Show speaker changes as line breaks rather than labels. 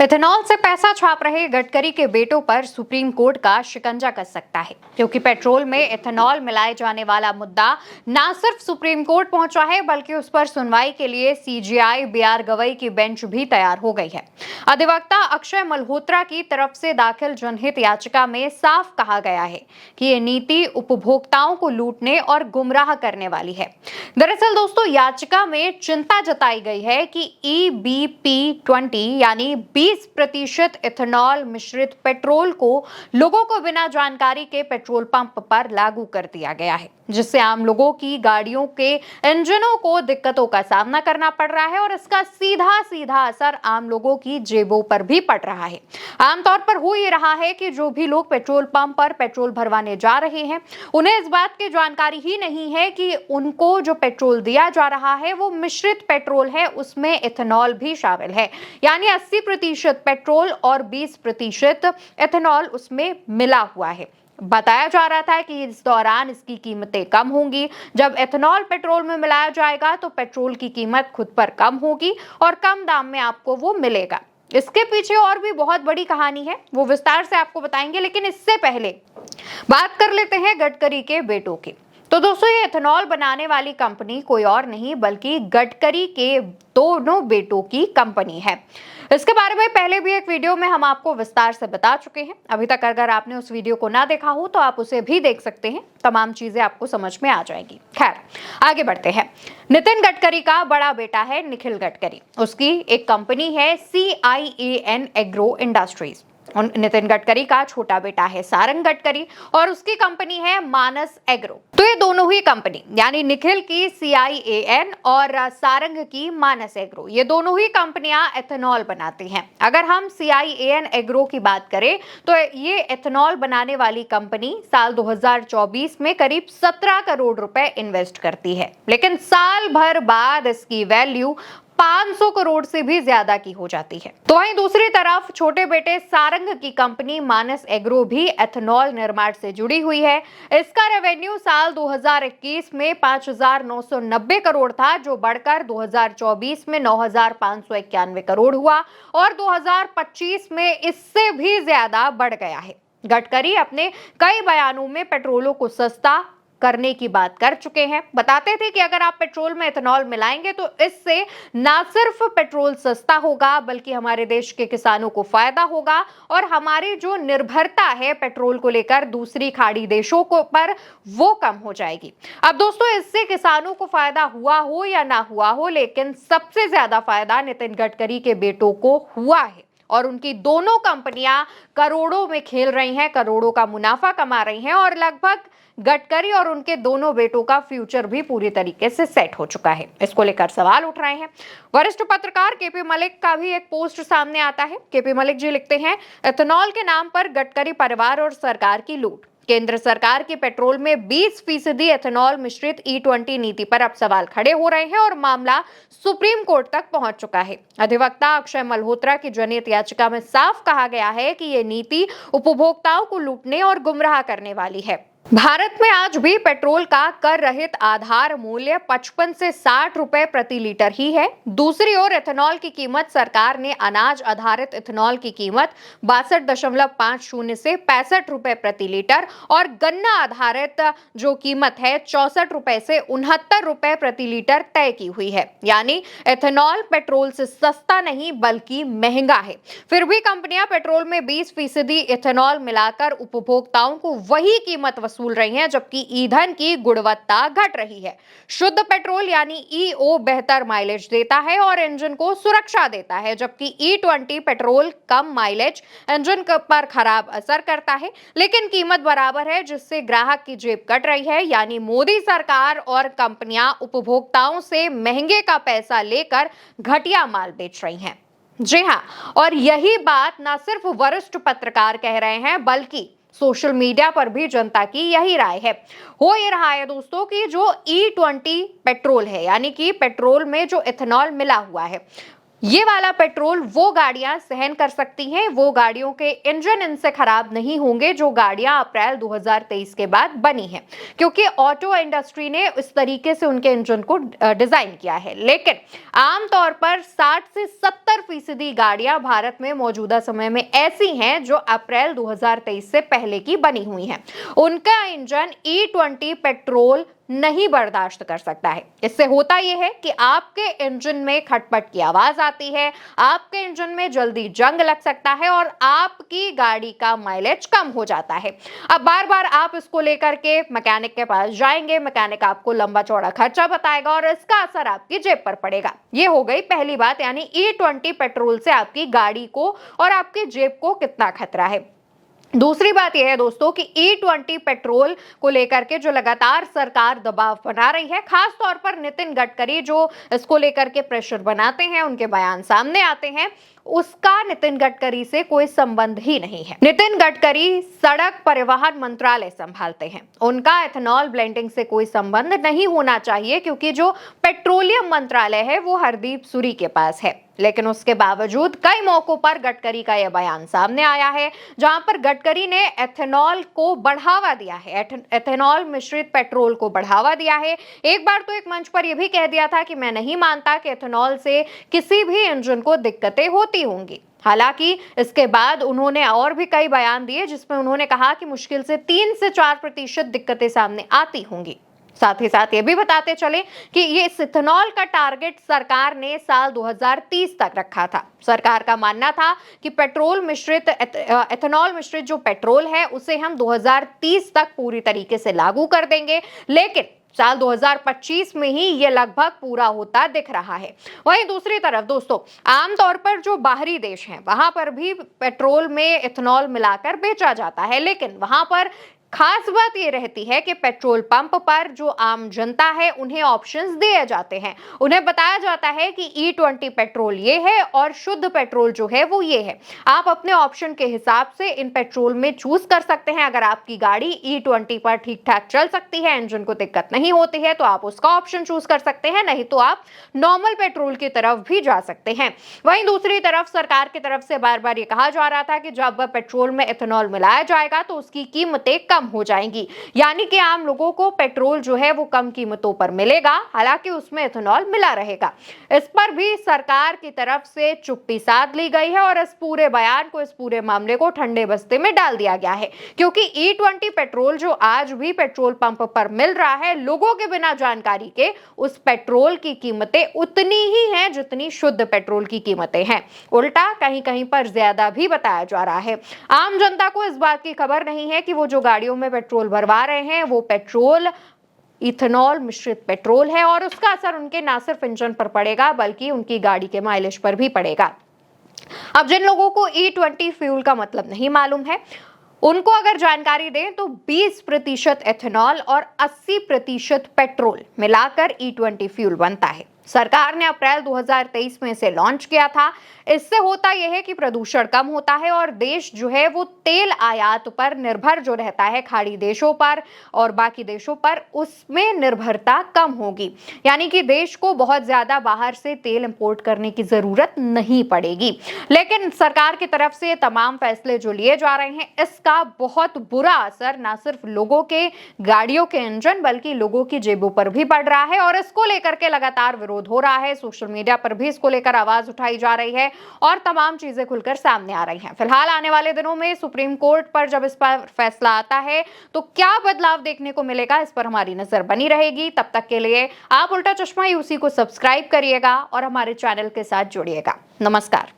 Ethanol से पैसा छाप रहे गडकरी के बेटों पर सुप्रीम कोर्ट का शिकंजा कस सकता है, क्योंकि पेट्रोल में इथेनॉल मिलाए जाने वाला मुद्दा न सिर्फ सुप्रीम कोर्ट पहुंचा है, बल्कि उस पर सुनवाई के लिए सीजेआई बीआर गवई की बेंच भी तैयार हो गई है। अधिवक्ता अक्षय मल्होत्रा की तरफ से दाखिल जनहित याचिका में साफ कहा गया है कि ये नीति उपभोक्ताओं को लूटने और गुमराह करने वाली है। दरअसल दोस्तों, याचिका में चिंता जताई गई है कि EBP20 यानी 20% इथेनॉल मिश्रित पेट्रोल को लोगों को बिना जानकारी के पेट्रोल पंप पर लागू कर दिया गया है, जिससे आम लोगों की गाड़ियों के इंजनों को दिक्कतों का सामना करना पड़ रहा है और इसका सीधा सीधा असर आम लोगों की जेबों पर भी पड़ रहा है। आमतौर पर हो ये रहा है कि जो भी लोग पेट्रोल पंप पर पेट्रोल भरवाने जा रहे हैं, उन्हें इस बात की जानकारी ही नहीं है कि उनको जो पेट्रोल दिया जा रहा है वो मिश्रित पेट्रोल है, उसमें इथेनॉल भी शामिल है। यानी 80% पेट्रोल और 20% इथेनॉल उसमें मिला हुआ है। बताया जा रहा था कि इस दौरान इसकी कीमतें कम होंगी। जब एथेनॉल पेट्रोल में मिलाया जाएगा तो पेट्रोल की कीमत खुद पर कम होगी और कम दाम में आपको वो मिलेगा। इसके पीछे और भी बहुत बड़ी कहानी है, वो विस्तार से आपको बताएंगे, लेकिन इससे पहले बात कर लेते हैं गडकरी के बेटों की। तो दोस्तों, ये इथेनॉल बनाने वाली कंपनी कोई और नहीं बल्कि गडकरी के दोनों बेटों की कंपनी है। इसके बारे में पहले भी एक वीडियो में हम आपको विस्तार से बता चुके हैं। अभी तक अगर आपने उस वीडियो को ना देखा हो तो आप उसे भी देख सकते हैं, तमाम चीजें आपको समझ में आ जाएंगी। खैर, आगे बढ़ते हैं। नितिन गडकरी का बड़ा बेटा है निखिल गडकरी। उसकी एक कंपनी है CIAN agro industries. Nitin Gadkari का छोटा बेटा है सारंग गडकरी और उसकी कंपनी है मानस एग्रो। तो ये दोनों ही कंपनी, यानी निखिल की CIAN और सारंग की मानस एग्रो, ये दोनों ही कंपनियां एथेनॉल बनाती हैं। अगर हम CIAN एग्रो की बात करें तो ये एथेनॉल बनाने वाली कंपनी साल 2024 में करीब 17 करोड़ रुपए इन्वेस्ट करती है, लेकिन साल भर बाद इसकी वैल्यू 500 करोड़ से भी ज्यादा की हो जाती है। तो वहीं दूसरी तरफ छोटे बेटे सारंग की कंपनी मानस एग्रो भी एथेनॉल निर्माण से जुड़ी हुई है। इसका रेवेन्यू साल 2021 में 5,990 करोड़ था, जो बढ़कर 2024 में 9,591 करोड़ हुआ और 2025 में इससे भी ज्यादा बढ़ गया है। गडकरी अपने कई बयानों में पेट्रोलों को सस्ता करने की बात कर चुके हैं। बताते थे कि अगर आप पेट्रोल में इथेनॉल मिलाएंगे तो इससे ना सिर्फ पेट्रोल सस्ता होगा, बल्कि हमारे देश के किसानों को फायदा होगा और हमारी जो निर्भरता है पेट्रोल को लेकर दूसरी खाड़ी देशों को पर, वो कम हो जाएगी। अब दोस्तों, इससे किसानों को फायदा हुआ हो या ना हुआ हो, लेकिन सबसे ज्यादा फायदा नितिन गडकरी के बेटों को हुआ है और उनकी दोनों कंपनियां करोड़ों में खेल रही हैं, करोड़ों का मुनाफा कमा रही हैं और लगभग गडकरी और उनके दोनों बेटों का फ्यूचर भी पूरी तरीके से सेट हो चुका है। इसको लेकर सवाल उठ रहे हैं। वरिष्ठ पत्रकार केपी मलिक का भी एक पोस्ट सामने आता है। केपी मलिक जी लिखते हैं, इथेनॉल के नाम पर गडकरी परिवार और सरकार की लूट। केंद्र सरकार के पेट्रोल में 20% एथेनॉल मिश्रित E20 नीति पर अब सवाल खड़े हो रहे हैं और मामला सुप्रीम कोर्ट तक पहुंच चुका है। अधिवक्ता अक्षय मल्होत्रा की जनहित याचिका में साफ कहा गया है कि ये नीति उपभोक्ताओं को लूटने और गुमराह करने वाली है। भारत में आज भी पेट्रोल का कर रहित आधार मूल्य 55 से 60 रुपए प्रति लीटर ही है। दूसरी ओर इथेनॉल की कीमत, सरकार ने अनाज आधारित इथेनॉल की कीमत 62.50 से 65 रुपए प्रति लीटर और गन्ना आधारित जो कीमत है 64 रुपए से 69 रुपए प्रति लीटर तय की हुई है। यानी इथेनॉल पेट्रोल से सस्ता नहीं बल्कि महंगा है। फिर भी कंपनियां पेट्रोल में 20% इथेनॉल मिलाकर उपभोक्ताओं को वही कीमत वसूल रही हैं, जबकि ईंधन की गुणवत्ता घट रही है। शुद्ध पेट्रोल यानी EO बेहतर माइलेज देता है और इंजन को सुरक्षा देता है, जबकि E20 पेट्रोल कम माइलेज, इंजन पर खराब असर करता है, लेकिन कीमत बराबर है, जिससे ग्राहक की जेब कट रही है। यानी मोदी सरकार और कंपनियां उपभोक्ताओं से महंगे का पैसा लेकर घटिया माल बेच रही हैं। जी हां, और यही बात न सिर्फ वरिष्ठ पत्रकार कह रहे हैं, बल्कि सोशल मीडिया पर भी जनता की यही राय है। हो ये रहा है दोस्तों कि जो E20 पेट्रोल है, यानी कि पेट्रोल में जो इथेनॉल मिला हुआ है, ये वाला पेट्रोल वो गाड़ियां सहन कर सकती हैं, वो गाड़ियों के इंजन इनसे खराब नहीं होंगे जो गाड़ियां अप्रैल 2023 के बाद बनी हैं, क्योंकि ऑटो इंडस्ट्री ने इस तरीके से उनके इंजन को डिजाइन किया है। लेकिन आमतौर पर 60 से 70% गाड़ियां भारत में मौजूदा समय में ऐसी हैं जो अप्रैल 2023 से पहले की बनी हुई हैं। उनका इंजन E20 पेट्रोल नहीं बर्दाश्त कर सकता है। इससे होता यह है कि आपके इंजन में खटपट की आवाज आती है, आपके इंजन में जल्दी जंग लग सकता है और आपकी गाड़ी का माइलेज कम हो जाता है। अब बार बार आप इसको लेकर के मैकेनिक के पास जाएंगे, मैकेनिक आपको लंबा चौड़ा खर्चा बताएगा और इसका असर आपकी जेब पर पड़ेगा। ये हो गई पहली बात, यानी E20 पेट्रोल से आपकी गाड़ी को और आपकी जेब को कितना खतरा है। दूसरी बात यह है दोस्तों कि E20 पेट्रोल को लेकर के जो लगातार सरकार दबाव बना रही है, खास तौर पर नितिन गडकरी जो इसको लेकर के प्रेशर बनाते हैं, उनके बयान सामने आते हैं, उसका नितिन गडकरी से कोई संबंध ही नहीं है। नितिन गडकरी सड़क परिवहन मंत्रालय संभालते हैं, उनका एथेनॉल ब्लेंडिंग से कोई संबंध नहीं होना चाहिए, क्योंकि जो पेट्रोलियम मंत्रालय है वो हरदीप सुरी के पास है। लेकिन उसके बावजूद कई मौकों पर गडकरी का यह बयान सामने आया है, जहां पर गडकरी ने एथेनॉल को बढ़ावा दिया है, एथेनॉल मिश्रित पेट्रोल को बढ़ावा दिया है। एक बार तो एक मंच पर यह भी कह दिया था कि मैं नहीं मानता कि एथेनॉल से किसी भी इंजन को दिक्कतें होती होंगी। हालांकि इसके बाद उन्होंने और भी कई बयान दिए जिसमें उन्होंने कहा कि मुश्किल से 3 से 4% दिक्कतें सामने आती होंगी। साथ ही साथ ये भी बताते चले कि ये इथेनॉल का टारगेट सरकार ने साल 2030 तक रखा था। सरकार का मानना था कि पेट्रोल मिश्रित एथेनॉल मिश्रित जो पेट्रोल है उसे हम 2030 तक पूरी तरीके से लागू कर देंगे, लेकिन साल 2025 में ही ये लगभग पूरा होता दिख रहा है। वहीं दूसरी तरफ दोस्तों, आमतौर पर जो बाहरी देश हैं वहां पर भी पेट्रोल में एथेनॉल मिलाकर बेचा जाता है, लेकिन वहां पर खास बात यह रहती है कि पेट्रोल पंप पर जो आम जनता है उन्हें ऑप्शंस दिए जाते हैं। उन्हें बताया जाता है कि E20 पेट्रोल ये है और शुद्ध पेट्रोल जो है वो ये है। आप अपने ऑप्शन के हिसाब से इन पेट्रोल में चूज कर सकते हैं। अगर आपकी गाड़ी E20 पर ठीक ठाक चल सकती है, इंजन को दिक्कत नहीं होती है, तो आप उसका ऑप्शन चूज कर सकते हैं, नहीं तो आप नॉर्मल पेट्रोल की तरफ भी जा सकते हैं। वहीं दूसरी तरफ सरकार की तरफ से बार बार ये कहा जा रहा था कि जब पेट्रोल में एथेनॉल मिलाया जाएगा तो उसकी कीमतें कम हो जाएंगी, यानी कि आम लोगों को पेट्रोल जो है वो कम कीमतों पर मिलेगा, हालांकि उसमें एथेनॉल मिला रहेगा। इस पर भी सरकार की तरफ से चुप्पी साध ली गई है और इस पूरे बयान को, इस पूरे मामले को ठंडे बस्ते में डाल दिया गया है, क्योंकि E20 पेट्रोल जो आज भी पेट्रोल पंप पर मिल रहा है, लोगों के बिना जानकारी के उस पेट्रोल की कीमतें उतनी ही हैं जितनी शुद्ध पेट्रोल की कीमतें हैं। उल्टा कहीं कहीं पर ज्यादा भी बताया जा रहा है। आम जनता को इस बात की खबर नहीं है कि वो जो गाड़ियों में पेट्रोल भरवा रहे हैं वो पेट्रोल इथेनॉल मिश्रित पेट्रोल है और उसका असर उनके ना सिर्फ इंजन पर पड़ेगा बल्कि उनकी गाड़ी के माइलेज पर भी पड़ेगा। अब जिन लोगों को E20 फ्यूल का मतलब नहीं मालूम है, उनको अगर जानकारी दें तो 20% एथेनॉल और 80% पेट्रोल मिलाकर E20 फ्यूल बनता है। सरकार ने अप्रैल 2023 में इसे लॉन्च किया था। इससे होता यह है कि प्रदूषण कम होता है और देश जो है वो तेल आयात पर निर्भर जो रहता है, खाड़ी देशों पर और बाकी देशों पर, उसमें निर्भरता कम होगी, यानी कि देश को बहुत ज्यादा बाहर से तेल इंपोर्ट करने की जरूरत नहीं पड़ेगी। लेकिन सरकार की तरफ से तमाम फैसले जो लिए जा रहे हैं, इसका बहुत बुरा असर ना सिर्फ लोगों के गाड़ियों के इंजन बल्कि लोगों की जेबों पर भी पड़ रहा है और इसको लेकर के लगातार विरोध हो रहा है। सोशल मीडिया पर भी इसको लेकर आवाज उठाई जा रही है और तमाम चीजें खुलकर सामने आ रही हैं। फिलहाल आने वाले दिनों में सुप्रीम कोर्ट पर जब इस पर फैसला आता है तो क्या बदलाव देखने को मिलेगा, इस पर हमारी नजर बनी रहेगी। तब तक के लिए आप उल्टा चश्मा यूसी को सब्सक्राइब करिएगा और हमारे चैनल के साथ जुड़िएगा। नमस्कार।